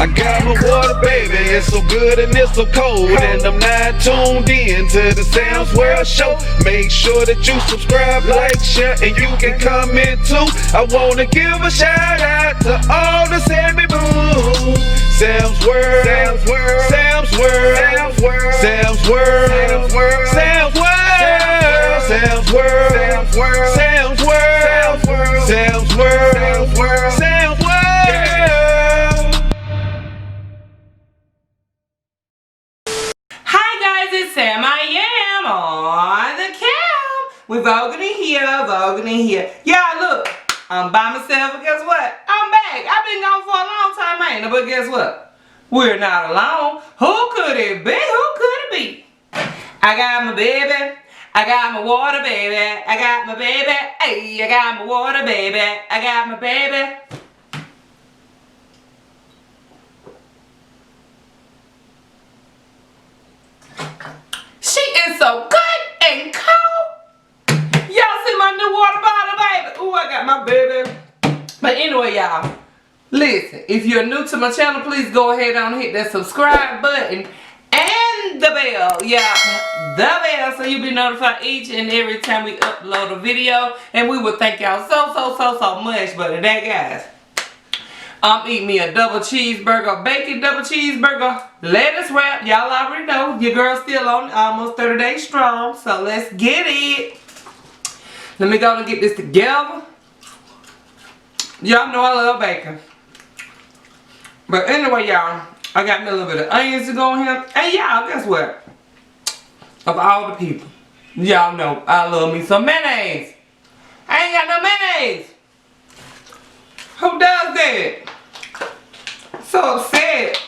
I got my water, baby, it's so good and it's so cold. And I'm not tuned in to the Sam's World Show. Make sure that you subscribe, like, share, and you can comment too. I wanna give a shout out to all the Sammy Boo. Sam's World, Sam's World, Sam's World, Sam's World, Sam's World, Sam's World, Sam's World, Sam's World, Sam's World, Sam's World, Sam's World, Sam's World. Hi guys, it's Sam. I am on the cam. We're voguing in here, voguing in here. Yeah, look, I'm by myself, but guess what? I'm back. I've been gone for a long time, ain't I? But guess what? We're not alone. Who could it be? Who could it be? I got my baby. I got my water, baby. I got my baby. Hey, I got my water, baby. I got my baby. She is so good and cold. Y'all see my new water bottle, baby? Ooh, I got my baby. But anyway, y'all, listen, if you're new to my channel, please go ahead and hit that subscribe button and the bell. Yeah, the bell, so you'll be notified each and every time we upload a video. And we would thank y'all so much. But today, guys, I'm eating me a double cheeseburger, bacon double cheeseburger, lettuce wrap. Y'all already know, your girl's still on almost 30 days strong. So let's get it. Let me go and get this together. Y'all know I love bacon. But anyway, y'all, I got me a little bit of onions to go in here. And y'all, guess what? Of all the people, y'all know I love me some mayonnaise. I ain't got no mayonnaise. Who does that? So upset.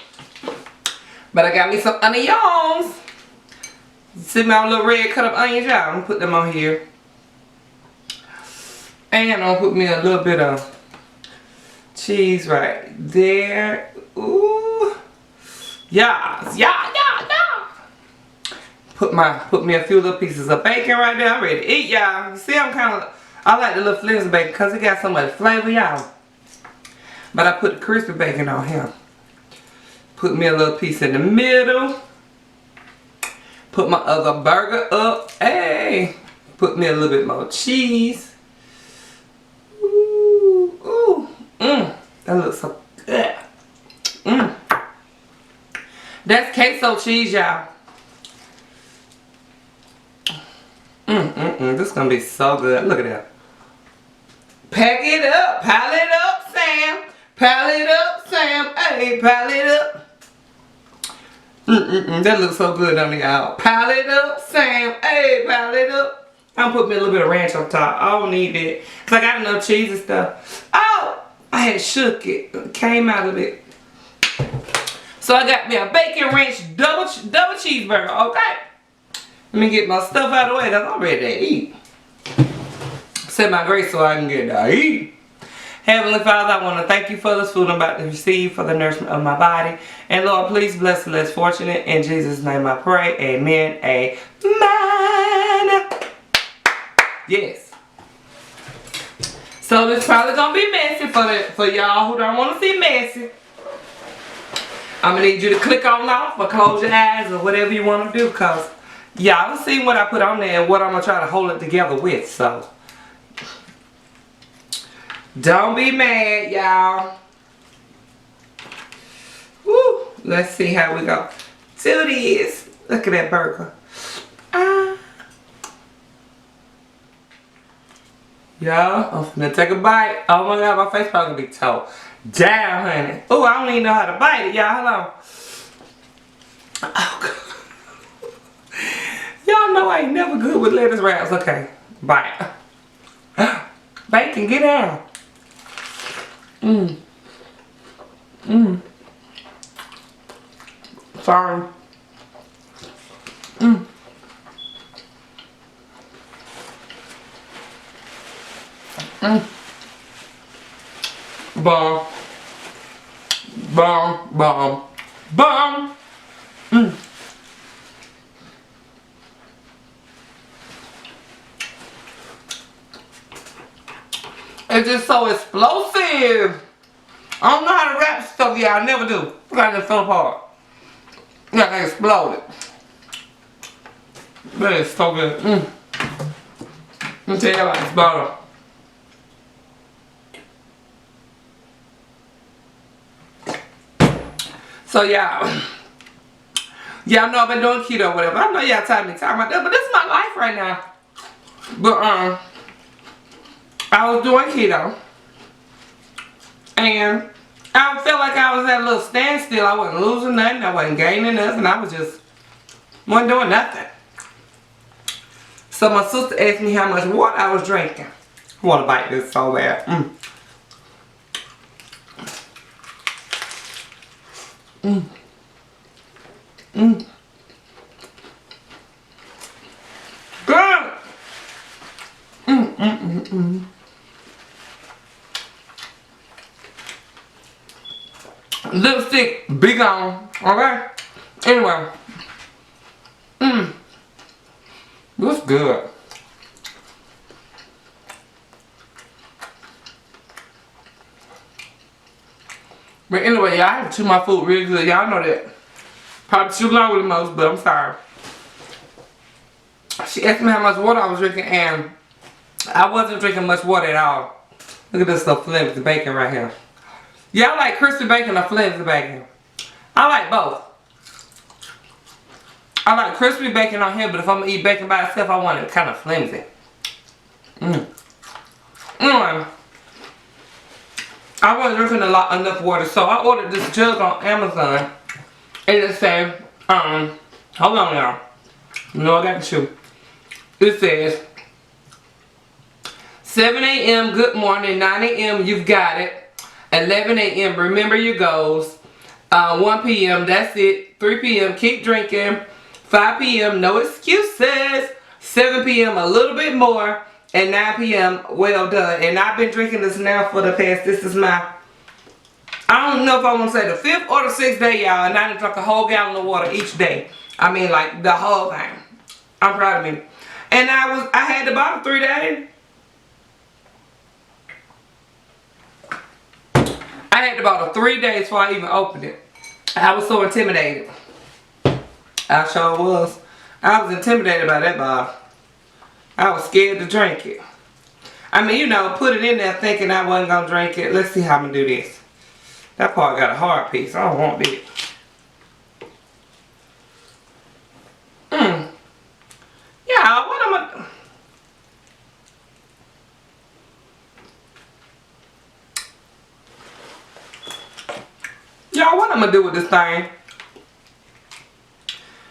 But I got me some onions. See my little red cut up onions, y'all? I'm gonna put them on here. And I'm gonna put me a little bit of cheese right there. Ooh. Yes. Yeah. Put me a few little pieces of bacon right there. I'm ready to eat, y'all. See, I like the little flimsy bacon because it got so much flavor, y'all. But I put the crispy bacon on here. Put me a little piece in the middle. Put my other burger up. Hey. Put me a little bit more cheese. Ooh. That looks so good. That's queso cheese, y'all. This is gonna be so good. Look at that. Pack it up. Pile it up, Sam. Pile it up, Sam. Hey, pile it up. That looks so good on the y'all. Pile it up, Sam. Hey, pile it up. I'm gonna put me a little bit of ranch on top. I don't need that. Cause I got enough cheese and stuff. Oh, I had shook it. It came out of it. So I got me a bacon ranch double cheeseburger, okay? Let me get my stuff out of the way because I'm ready to eat. Say my grace so I can get to eat. Heavenly Father, I want to thank you for this food I'm about to receive for the nourishment of my body. And Lord, please bless the less fortunate. In Jesus' name I pray. Amen. Amen. Yes. So this probably going to be messy for y'all who don't want to see messy. I'm going to need you to click on off or close your eyes or whatever you want to do because y'all see what I put on there and what I'm going to try to hold it together with. So don't be mad, y'all. Woo. Let's see how we go. Do this. Look at that burger. Y'all, I'm finna take a bite. Oh my God, my face probably gonna be toe down, honey. Oh, I don't even know how to bite it, y'all. Hold on. Oh, y'all know I ain't never good with lettuce wraps. Okay, bite. Bacon, get down. Sorry. Bomb. Bomb. Bomb. Bomb. It's just so explosive. I don't know how to wrap stuff, y'all. I never do. Look how it just fell apart. Like it exploded. But it's so good. Let me tell you about this butter. So y'all know I've been doing keto or whatever. I know y'all tired of me talking about that, but this is my life right now. But I was doing keto, and I felt like I was at a little standstill. I wasn't losing nothing, I wasn't gaining nothing, I wasn't doing nothing. So my sister asked me how much water I was drinking. I want to bite this so bad. Good. Lipstick, be gone. Okay? Anyway. Looks good. But anyway, y'all, I have to chew my food really good. Y'all know that. Probably too long with the most, but I'm sorry. She asked me how much water I was drinking, and I wasn't drinking much water at all. Look at this little flimsy bacon right here. Y'all like crispy bacon or flimsy bacon? I like both. I like crispy bacon on here, but if I'm gonna eat bacon by itself, I want it kind of flimsy. Anyway, I wasn't drinking enough water, so I ordered this jug on Amazon, and it said, hold on y'all. You know I got the shoe. It says 7 a.m. good morning, 9 a.m. you've got it, 11 a.m. remember your goals, 1 p.m. that's it, 3 p.m. keep drinking, 5 p.m. no excuses, 7 p.m. a little bit more, and 9 p.m. well done. And I've been drinking this now for the past, this is my, I don't know if I want to say the 5th or the 6th day, y'all, and I done drunk a whole gallon of water each day. I mean, like the whole thing. I'm proud of me. And I had the bottle 3 days. I had the bottle 3 days before I even opened it. I was so intimidated. I sure was. I was intimidated by that bottle. I was scared to drink it. I mean, you know, put it in there thinking I wasn't going to drink it. Let's see how I'm going to do this. That part got a hard piece. I don't want this. Yeah, what am I... Y'all, what I'm going to do with this thing?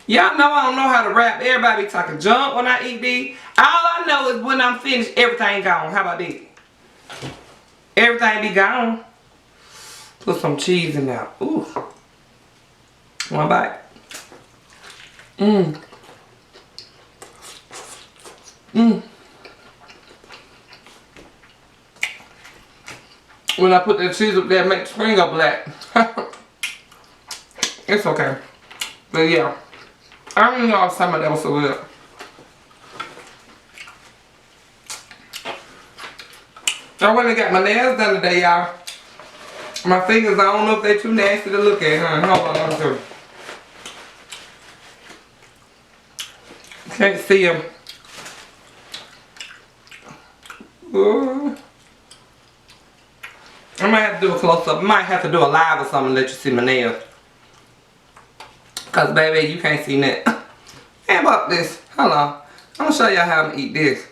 Y'all know I don't know how to rap. Everybody be talking junk when I eat these. All I know is when I'm finished, everything gone. How about this? Everything be gone. Put some cheese in there. Ooh. One bite. When I put that cheese up there, make the screen go black. It's okay. But yeah. I don't know I was talking about that was so good. I went and got my nails done today, y'all. My fingers, I don't know if they're too nasty to look at, huh? Hold on, let me see. Can't see them. Ooh. I might have to do a close-up. I might have to do a live or something to let you see my nails. Cause baby, you can't see that. How about this? Hold on. I'm gonna show y'all how I'm gonna eat this.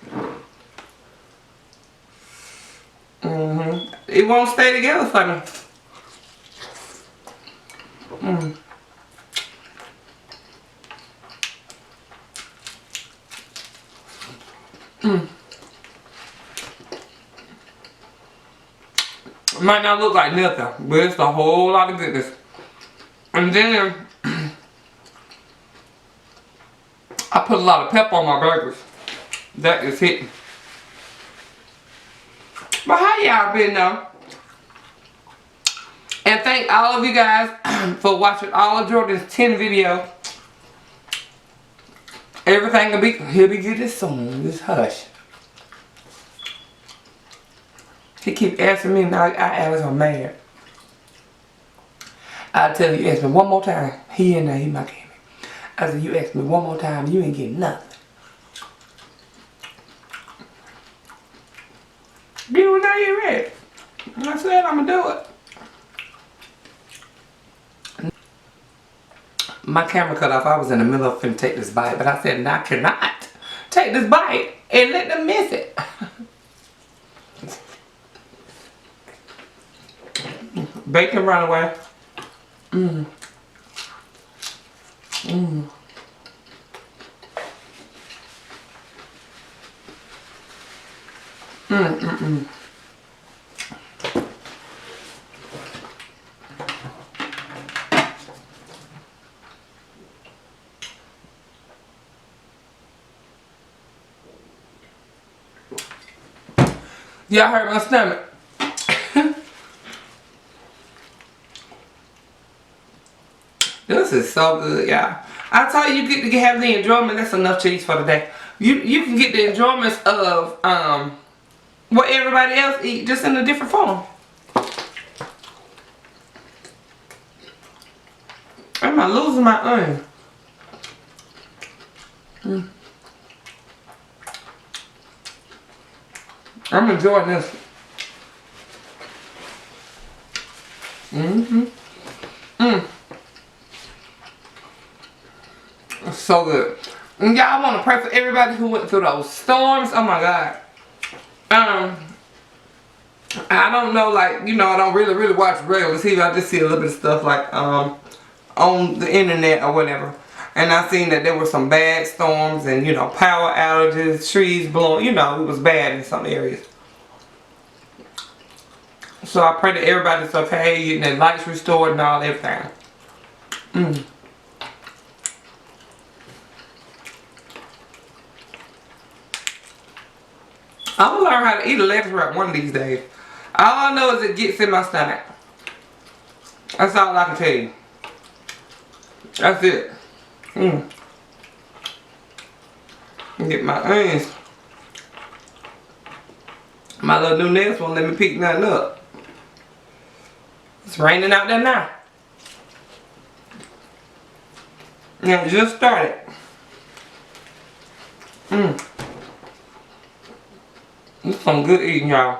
It won't stay together for me. It might not look like nothing, but it's a whole lot of goodness. And then I put a lot of pepper on my burgers. That is hitting. But how y'all been though? And thank all of you guys for watching all of Jordan's 10 videos. Everything will be, he'll be good soon. Just hush. He keep asking me now. I was mad. I tell you, ask me one more time. He in there, he my camera. I said, you ask me one more time, you ain't getting nothing. Get what I ain't ready. I said I'ma do it. My camera cut off. I was in the middle of finna take this bite, but I said, no, I cannot take this bite and let them miss it. Bacon runaway. Mmm. Mmm. Mmm, mmm, mmm. Y'all hurt my stomach. This is so good, y'all. I tell you, you get to have the enjoyment. That's enough cheese for the day. You can get the enjoyments of what everybody else eat, just in a different form. Am I losing my onion? I'm enjoying this. It's so good. And y'all, I want to pray for everybody who went through those storms. Oh my God. I don't know, like, you know, I don't really watch regular TV. I just see a little bit of stuff like on the internet or whatever. And I seen that there were some bad storms and, you know, power outages, trees blowing, you know, it was bad in some areas. So I pray that everybody's okay, getting their lights restored and all, everything. I'm gonna learn how to eat a lettuce wrap one of these days. All I know is it gets in my stomach. That's all I can tell you. That's it. Get my onions. My little new nails won't let me pick nothing up. It's raining out there now. And it just started. It's some good eating, y'all.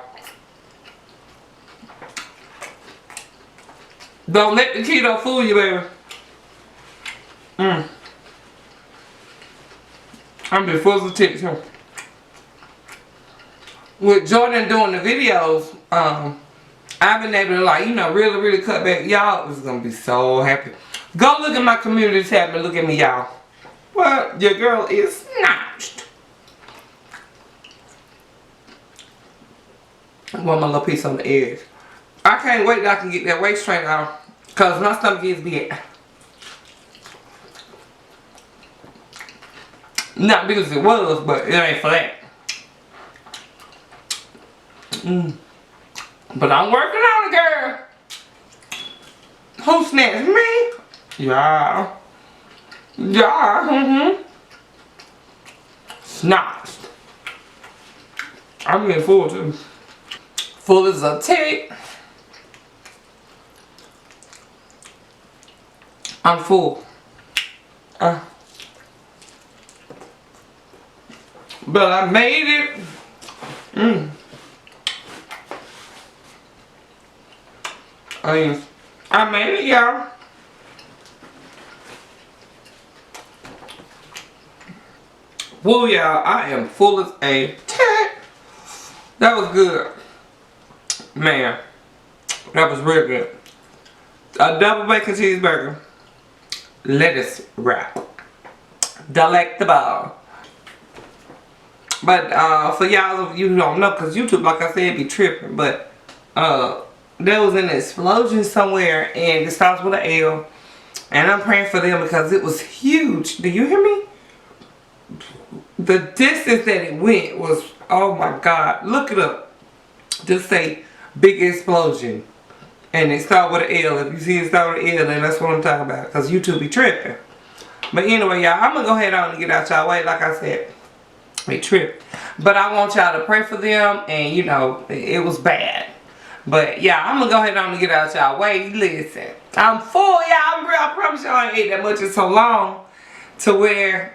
Don't let the keto fool you, baby. I'm just full of tips here. With Jordan doing the videos, I've been able to, like, you know, really cut back. Y'all is gonna be so happy. Go look at my community tab and look at me, y'all. Well, your girl is snatched. I want my little piece on the edge. I can't wait till I can get that waist trainer out, cause my stomach is big. Not because it was, but it ain't for that. But I'm working on it, girl. Who snatched me? Yeah. Yeah, Snatched. I'm getting full too. Full as a tick. I'm full. But I made it. I made it, y'all. Woo, y'all. I am full as a tick. That was good. Man. That was real good. A double bacon cheeseburger. Lettuce wrap. Delectable. But for y'all of you who don't know, because YouTube, like I said, be tripping. But there was an explosion somewhere and it starts with an L. And I'm praying for them because it was huge. Do you hear me? The distance that it went was, oh my God. Look it up. Just say big explosion. And it started with an L. If you see it start with an L, then that's what I'm talking about. Because YouTube be tripping. But anyway, y'all, I'm going to go ahead on and get out y'all way. Like I said, they tripped. But I want y'all to pray for them. And, you know, it was bad. But, yeah, I'm going to go ahead on and get out y'all way. Listen, I'm full, y'all. I promise y'all I ain't ate that much in so long to where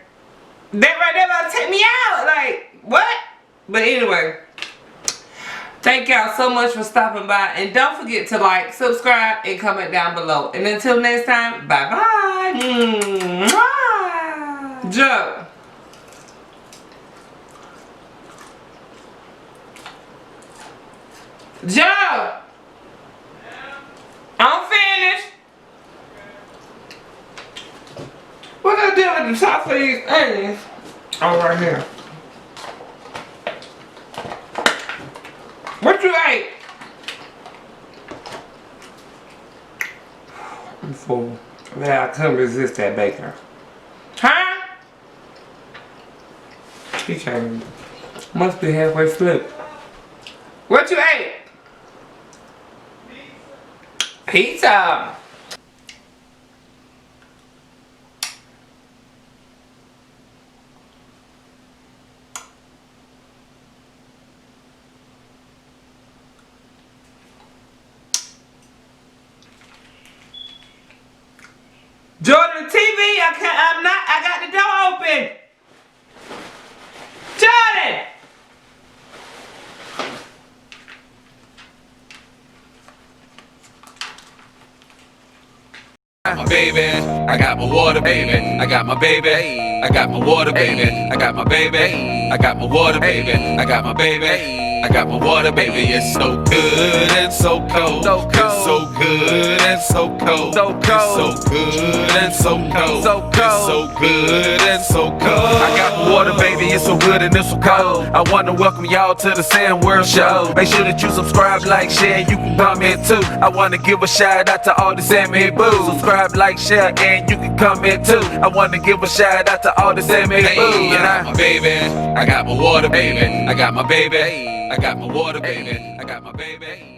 that right there about to take me out. Like, what? But anyway, thank y'all so much for stopping by. And don't forget to like, subscribe, and comment down below. And until next time, bye-bye. Joe. Joe. I'm finished. What I do with the top of these onions? Oh, right here. What you ate? I'm full. Man, I couldn't resist that bacon. Huh? He came. Must be halfway asleep. What you ate? Pizza. Jordan, the TV, I got the door open. Jordan! My baby, I got my water, baby. I got my baby, I got my water, baby. I got my baby, I got my water, baby. I got my baby, I got my water, baby. It's so good and so cold. It's so good and so cold. It's so good and so cold. It's so good and so cold. I got my water, baby. It's so good and it's so cold. I want to welcome y'all to the Sam World Show. Make sure that you subscribe, like, share, and you can comment too. I want to give a shout out to all the Sammy Boos. Subscribe, like, share, and you can comment too. I want to give a shout out to all the Sammy Boos. I got my baby, I got my water, baby. I got my baby, I got my water, baby. I got my baby.